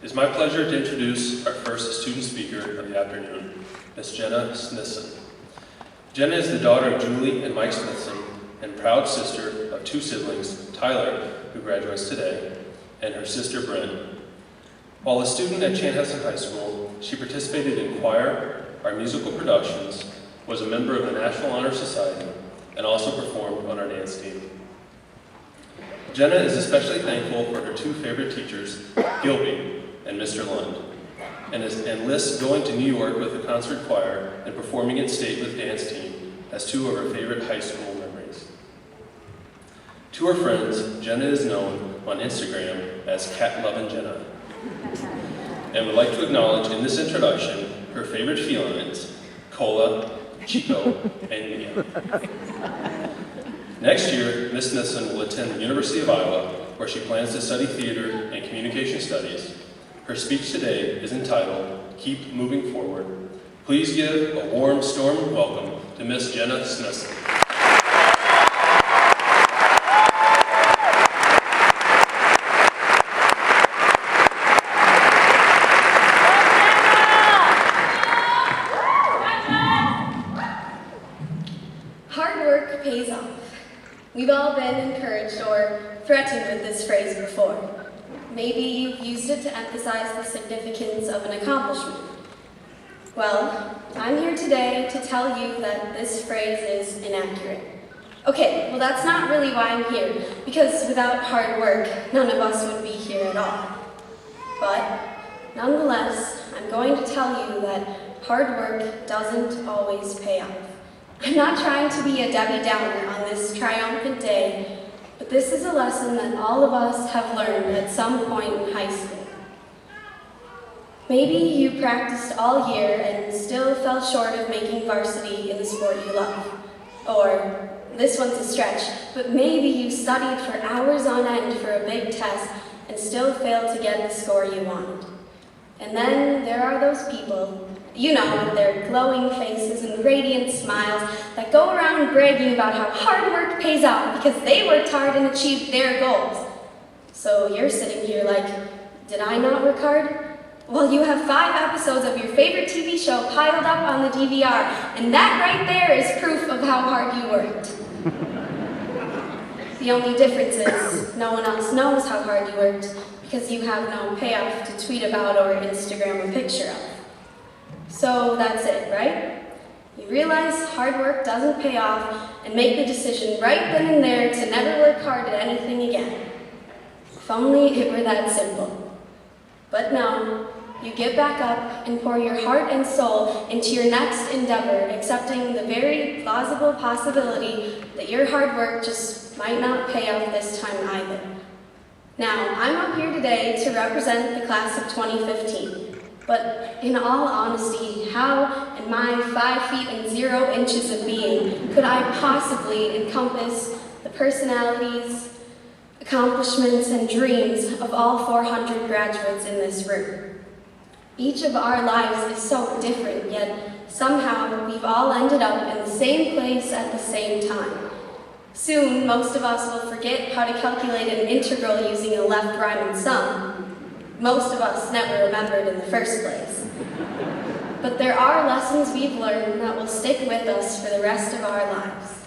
It is my pleasure to introduce our first student speaker of the afternoon, Ms. Jenna Smithson. Jenna is the daughter of Julie and Mike Smithson and proud sister of two siblings, Tyler, who graduates today, and her sister Bryn. While a student at Chanhassen High School, she participated in choir, our musical productions, was a member of the National Honor Society, and also performed on our dance team. Jenna is especially thankful for her two favorite teachers, Gilby and Mr. Lund, and lists going to New York with the concert choir and performing at state with dance team as two of her favorite high school memories. To her friends, Jenna is known on Instagram as Cat Lovin' Jenna, and would like to acknowledge in this introduction her favorite felines, Cola, Chico, and Mia. Next year, Ms. Smithson will attend the University of Iowa, where she plans to study theater and communication studies. Her speech today is entitled, Keep Moving Forward. Please give a warm, storm welcome to Ms. Jenna Smithson. Hard work pays off. We've all been encouraged or threatened with this phrase before. Maybe you've used it to emphasize the significance of an accomplishment. Well, I'm here today to tell you that this phrase is inaccurate. Okay, well that's not really why I'm here, because without hard work, none of us would be here at all. But, nonetheless, I'm going to tell you that hard work doesn't always pay off. I'm not trying to be a Debbie Downer on this triumphant day, but this is a lesson that all of us have learned at some point in high school. Maybe you practiced all year and still fell short of making varsity in the sport you love. Or, this one's a stretch, but maybe you studied for hours on end for a big test and still failed to get the score you wanted. And then there are those people, you know, with their glowing faces and radiant smiles that go around bragging about how hard work pays off because they worked hard and achieved their goals. So you're sitting here like, did I not work hard? Well, you have 5 episodes of your favorite TV show piled up on the DVR, and that right there is proof of how hard you worked. The only difference is no one else knows how hard you worked because you have no payoff to tweet about or Instagram a picture of. So that's it, right? You realize hard work doesn't pay off and make the decision right then and there to never work hard at anything again. If only it were that simple. But no, you get back up and pour your heart and soul into your next endeavor, accepting the very plausible possibility that your hard work just might not pay off this time either. Now, I'm up here today to represent the class of 2015. But in all honesty, how in my 5 feet and 0 inches of being could I possibly encompass the personalities, accomplishments, and dreams of all 400 graduates in this room? Each of our lives is so different, yet somehow we've all ended up in the same place at the same time. Soon, most of us will forget how to calculate an integral using a left rhyming sum. Most of us never remembered in the first place. But there are lessons we've learned that will stick with us for the rest of our lives.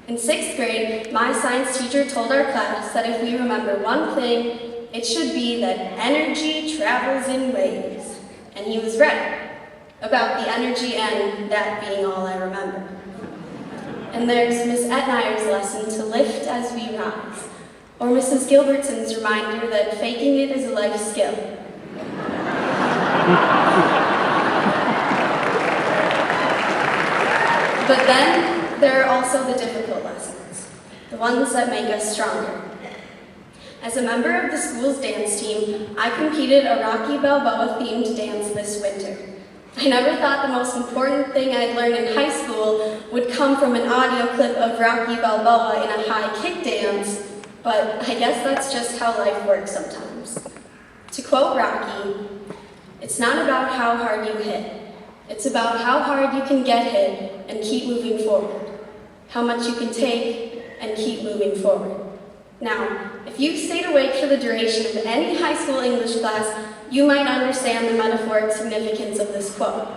In 6th grade, my science teacher told our class that if we remember one thing, it should be that energy travels in waves. And he was right about the energy and that being all I remember. And there's Miss Etnier's lesson to lift as we rise. Or Mrs. Gilbertson's reminder that faking it is a life skill. But then, there are also the difficult lessons, the ones that make us stronger. As a member of the school's dance team, I competed a Rocky Balboa-themed dance this winter. I never thought the most important thing I'd learned in high school would come from an audio clip of Rocky Balboa in a high kick dance, but I guess that's just how life works sometimes. To quote Rocky, it's not about how hard you hit. It's about how hard you can get hit and keep moving forward. How much you can take and keep moving forward. Now, if you stayed awake for the duration of any high school English class, you might understand the metaphoric significance of this quote.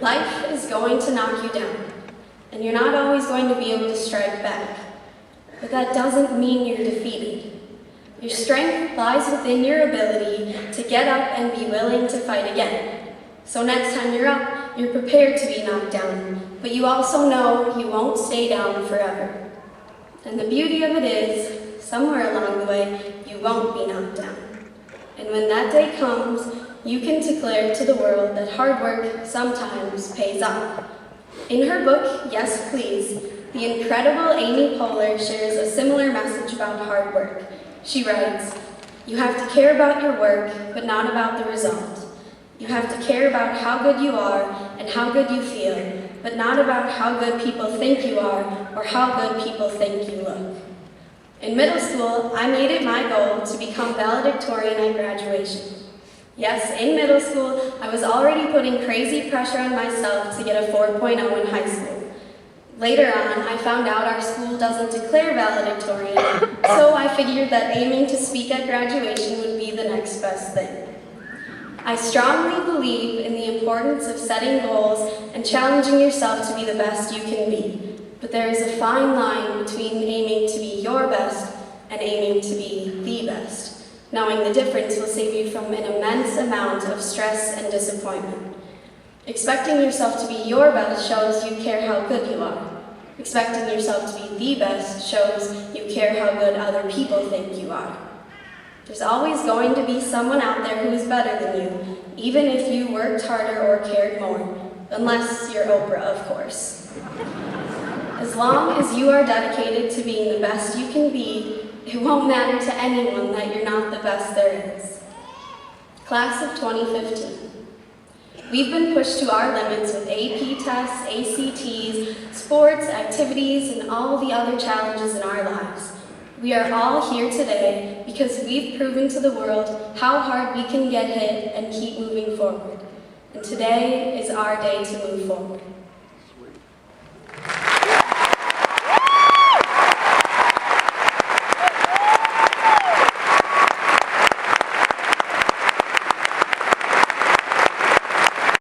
Life is going to knock you down, and you're not always going to be able to strike back. But that doesn't mean you're defeated. Your strength lies within your ability to get up and be willing to fight again. So next time you're up, you're prepared to be knocked down, but you also know you won't stay down forever. And the beauty of it is, somewhere along the way, you won't be knocked down. And when that day comes, you can declare to the world that hard work sometimes pays off. In her book, Yes Please, the incredible Amy Poehler shares a similar message about hard work. She writes, "You have to care about your work, but not about the result. You have to care about how good you are and how good you feel, but not about how good people think you are or how good people think you look." In middle school, I made it my goal to become valedictorian at graduation. Yes, in middle school, I was already putting crazy pressure on myself to get a 4.0 in high school. Later on, I found out our school doesn't declare valedictorian, so I figured that aiming to speak at graduation would be the next best thing. I strongly believe in the importance of setting goals and challenging yourself to be the best you can be. But there is a fine line between aiming to be your best and aiming to be the best. Knowing the difference will save you from an immense amount of stress and disappointment. Expecting yourself to be your best shows you care how good you are. Expecting yourself to be the best shows you care how good other people think you are. There's always going to be someone out there who is better than you, even if you worked harder or cared more. Unless you're Oprah, of course. As long as you are dedicated to being the best you can be, it won't matter to anyone that you're not the best there is. Class of 2015. We've been pushed to our limits with AP tests, ACTs, sports, activities, and all the other challenges in our lives. We are all here today because we've proven to the world how hard we can get hit and keep moving forward. And today is our day to move forward.